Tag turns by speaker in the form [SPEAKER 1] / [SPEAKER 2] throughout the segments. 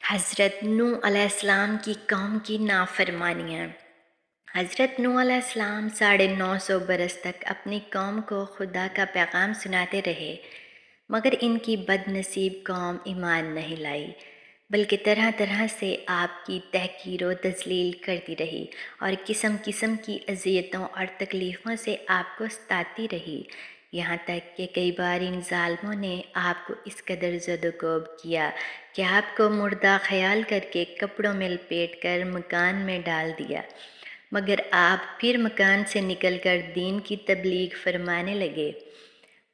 [SPEAKER 1] حضرت نوح علیہ السلام کی قوم کی نافرمانیاں۔ حضرت نوح علیہ السلام 950 برس تک اپنی قوم کو خدا کا پیغام سناتے رہے، مگر ان کی بد نصیب قوم ایمان نہیں لائی، بلکہ طرح طرح سے آپ کی تحقیر و تذلیل کرتی رہی اور قسم قسم کی اذیتوں اور تکلیفوں سے آپ کو ستاتی رہی، یہاں تک کہ کئی بار ان ظالموں نے آپ کو اس قدر زد و کوب کیا کہ آپ کو مردہ خیال کر کے کپڑوں میں لپیٹ کر مکان میں ڈال دیا، مگر آپ پھر مکان سے نکل کر دین کی تبلیغ فرمانے لگے۔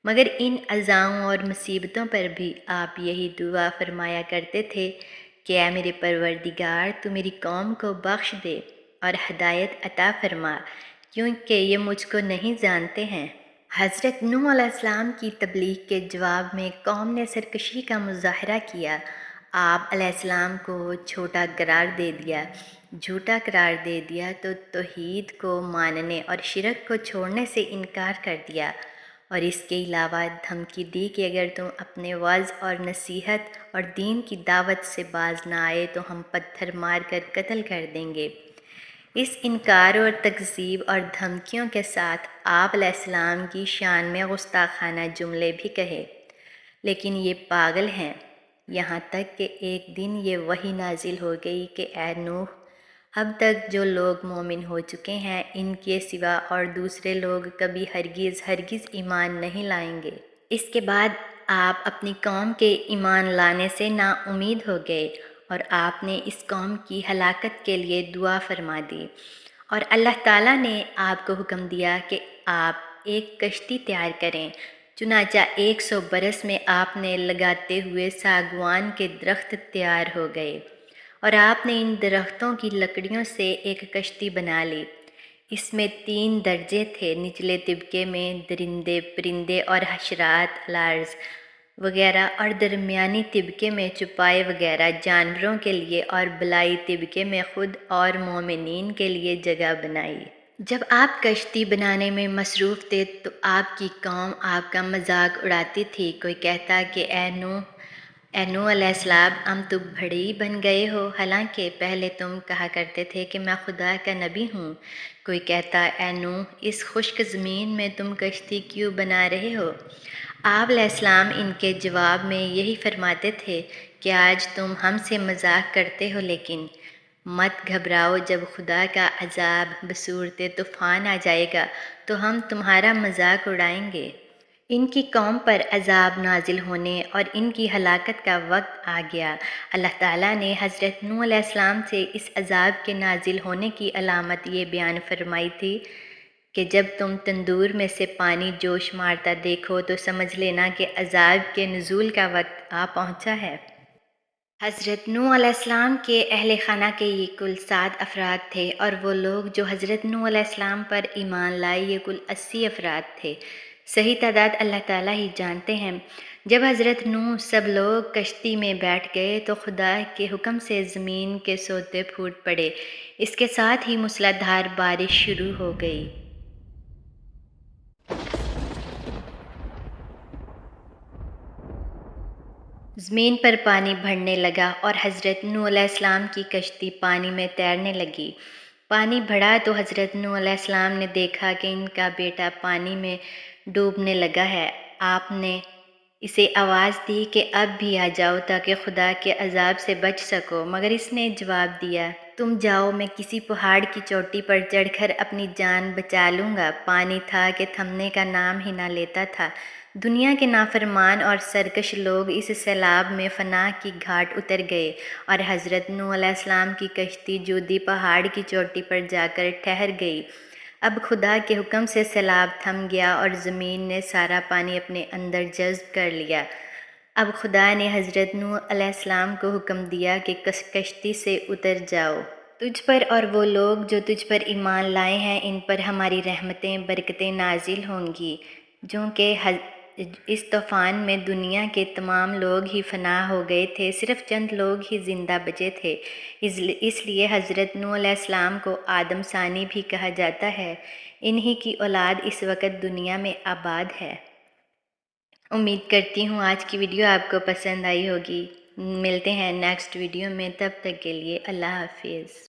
[SPEAKER 1] مگر ان اذاؤں اور مصیبتوں پر بھی آپ یہی دعا فرمایا کرتے تھے کہ اے میرے پروردگار، تو میری قوم کو بخش دے اور ہدایت عطا فرما، کیونکہ یہ مجھ کو نہیں جانتے ہیں۔ حضرت نوح علیہ السلام کی تبلیغ کے جواب میں قوم نے سرکشی کا مظاہرہ کیا، آپ علیہ السلام کو چھوٹا قرار دے دیا، جھوٹا قرار دے دیا، تو توحید کو ماننے اور شرک کو چھوڑنے سے انکار کر دیا، اور اس کے علاوہ دھمکی دی کہ اگر تم اپنے وعظ اور نصیحت اور دین کی دعوت سے باز نہ آئے تو ہم پتھر مار کر قتل کر دیں گے۔ اس انکار اور تکذیب اور دھمکیوں کے ساتھ آپ علیہ السلام کی شان میں گستاخانہ جملے بھی کہے، لیکن یہ پاگل ہیں۔ یہاں تک کہ ایک دن یہ وحی نازل ہو گئی کہ اے نوح، اب تک جو لوگ مومن ہو چکے ہیں، ان کے سوا اور دوسرے لوگ کبھی ہرگز ہرگز ایمان نہیں لائیں گے۔ اس کے بعد آپ اپنی قوم کے ایمان لانے سے نا امید ہو گئے اور آپ نے اس قوم کی ہلاکت کے لیے دعا فرما دی، اور اللہ تعالیٰ نے آپ کو حکم دیا کہ آپ ایک کشتی تیار کریں۔ چنانچہ 100 برس میں آپ نے لگاتے ہوئے ساگوان کے درخت تیار ہو گئے، اور آپ نے ان درختوں کی لکڑیوں سے ایک کشتی بنا لی۔ اس میں 3 درجے تھے، نچلے طبقے میں درندے پرندے اور حشرات الارض وغیرہ، اور درمیانی طبقے میں چوپائے وغیرہ جانوروں کے لیے، اور بالائی طبقے میں خود اور مومنین کے لیے جگہ بنائی۔ جب آپ کشتی بنانے میں مصروف تھے تو آپ کی قوم آپ کا مذاق اڑاتی تھی۔ کوئی کہتا کہ اے نوح علیہ السلام، ہم تو بڑے ہی بن گئے ہو، حالانکہ پہلے تم کہا کرتے تھے کہ میں خدا کا نبی ہوں۔ کوئی کہتا اے نوح، اس خشک زمین میں تم کشتی کیوں بنا رہے ہو؟ آپ علیہ السلام ان کے جواب میں یہی فرماتے تھے کہ آج تم ہم سے مذاق کرتے ہو، لیکن مت گھبراؤ، جب خدا کا عذاب بصورت طوفان آ جائے گا تو ہم تمہارا مذاق اڑائیں گے۔ ان کی قوم پر عذاب نازل ہونے اور ان کی ہلاکت کا وقت آ گیا۔ اللہ تعالیٰ نے حضرت نوح علیہ السلام سے اس عذاب کے نازل ہونے کی علامت یہ بیان فرمائی تھی کہ جب تم تندور میں سے پانی جوش مارتا دیکھو تو سمجھ لینا کہ عذاب کے نزول کا وقت آ پہنچا ہے۔ حضرت نوح علیہ السلام کے اہل خانہ کے یہ کل 7 افراد تھے، اور وہ لوگ جو حضرت نوح علیہ السلام پر ایمان لائے یہ کل 80 افراد تھے۔ صحیح تعداد اللہ تعالیٰ ہی جانتے ہیں۔ جب حضرت نوح سب لوگ کشتی میں بیٹھ گئے تو خدا کے حکم سے زمین کے سوتے پھوٹ پڑے، اس کے ساتھ ہی موسلا دھار بارش شروع ہو گئی۔ زمین پر پانی بڑھنے لگا اور حضرت نوح علیہ السلام کی کشتی پانی میں تیرنے لگی۔ پانی بڑھا تو حضرت نوح علیہ السلام نے دیکھا کہ ان کا بیٹا پانی میں ڈوبنے لگا ہے۔ آپ نے اسے آواز دی کہ اب بھی آ جاؤ تاکہ خدا کے عذاب سے بچ سکو، مگر اس نے جواب دیا، تم جاؤ، میں کسی پہاڑ کی چوٹی پر چڑھ کر اپنی جان بچا لوں گا۔ پانی تھا کہ تھمنے کا نام ہی نہ لیتا تھا۔ دنیا کے نافرمان اور سرکش لوگ اس سیلاب میں فنا کی گھاٹ اتر گئے، اور حضرت نوح علیہ السلام کی کشتی جودی پہاڑ کی چوٹی پر جا کر ٹھہر گئی۔ اب خدا کے حکم سے سیلاب تھم گیا اور زمین نے سارا پانی اپنے اندر جذب کر لیا۔ اب خدا نے حضرت نوح علیہ السلام کو حکم دیا کہ کشتی سے اتر جاؤ۔ تجھ پر اور وہ لوگ جو تجھ پر ایمان لائے ہیں ان پر ہماری رحمتیں برکتیں نازل ہوں گی، چونکہ اس طوفان میں دنیا کے تمام لوگ ہی فنا ہو گئے تھے، صرف چند لوگ ہی زندہ بچے تھے۔ اس لیے حضرت نوح علیہ السلام کو آدم ثانی بھی کہا جاتا ہے۔ انہی کی اولاد اس وقت دنیا میں آباد ہے۔ امید کرتی ہوں آج کی ویڈیو آپ کو پسند آئی ہوگی۔ ملتے ہیں نیکسٹ ویڈیو میں، تب تک کے لیے اللہ حافظ۔